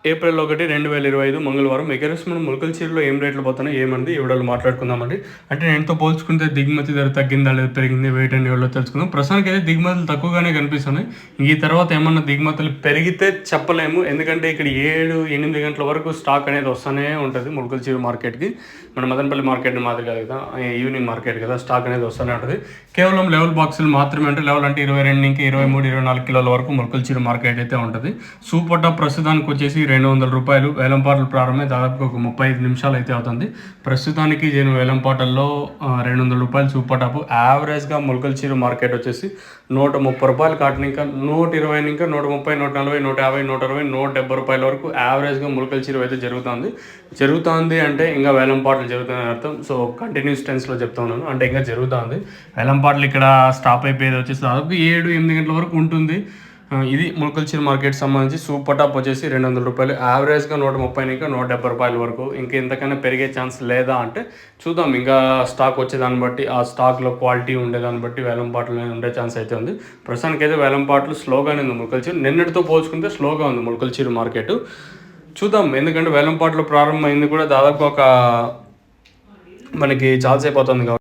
April 1, 2025 మంగళవారం మనం మొలకల చీరలో ఏం రేట్లు పోతున్నాయి ఏమంది ఈ వీడియోలో మాట్లాడుకుందామండి. అంటే నేనుతో పోల్చుకుంటే దిగుమతి ధర తగ్గిందా లేదా పెరిగింది వెయిట్ అండ్ వీడియోలో తెలుసుకుందాం. ప్రస్తుతానికి అయితే దిగుమతులు తక్కువగానే కనిపిస్తున్నాయి. ఈ తర్వాత ఏమన్నా దిగుమతులు పెరిగితే చెప్పలేము, ఎందుకంటే ఇక్కడ 7-8 గంటల వరకు స్టాక్ అనేది వస్తూనే ఉంటుంది మొలకల చీర మార్కెట్కి. మన మదనపల్లి మార్కెట్ మాదిరి కాదు కదా, ఈవినింగ్ మార్కెట్ కదా, స్టాక్ అనేది వస్తూనే ఉంటుంది. కేవలం లెవెల్ బాక్సులు మాత్రమే, అంటే లెవెల్ అంటే 22 నుంచి 23-24 కిలోల వరకు మొలకల చీర మార్కెట్ అయితే ఉంటుంది. సూపర్ టాప్ ప్రస్తుతానికి వచ్చేసి 200 రూపాయలు. వేలంపాటలు ప్రారంభమై దాదాపుగా ఒక 35 నిమిషాలు అయితే అవుతుంది. ప్రస్తుతానికి నేను వేలంపాటల్లో 200 రూపాయలు సూపర్ టాప్. యావరేజ్గా మొలకల చీర మార్కెట్ వచ్చేసి 130 రూపాయలు కాటన్, ఇంకా 120, ఇంకా 130, 140, 150, 160, 170 రూపాయల వరకు యావరేజ్గా మొలకల చీర అయితే జరుగుతుంది అంటే ఇంకా వేలంపాటలు జరుగుతాయని అర్థం. సో కంటిన్యూస్ టెన్స్లో చెప్తా ఉన్నాను, అంటే ఇంకా జరుగుతుంది. వేలంపాటలు ఇక్కడ స్టాప్ అయిపోయేది వచ్చేసి దాదాపు 7-8 గంటల వరకు ఉంటుంది. ఇది మొలకల చీర మార్కెట్ సంబంధించి. సూపర్ టాప్ వచ్చేసి 200 రూపాయలు, యావరేజ్గా 130 ఇంకా 170 రూపాయల వరకు. ఇంకా ఇంతకన్నా పెరిగే ఛాన్స్ లేదా అంటే చూద్దాం, ఇంకా స్టాక్ వచ్చేదాన్ని బట్టి, ఆ స్టాక్లో క్వాలిటీ ఉండేదాన్ని బట్టి వేలంపాటలు ఉండే ఛాన్స్ అయితే ఉంది. ప్రస్తుతానికి అయితే వేలంపాటలు స్లోగానే ఉంది మొలకల చీర. నిన్నటితో పోల్చుకుంటే స్లోగా ఉంది మొలకల చీర మార్కెట్. చూద్దాం, ఎందుకంటే వేలంపాటలు ప్రారంభమైంది కూడా దాదాపు ఒక మనకి చాలాసేపు అవుతుంది కాబట్టి.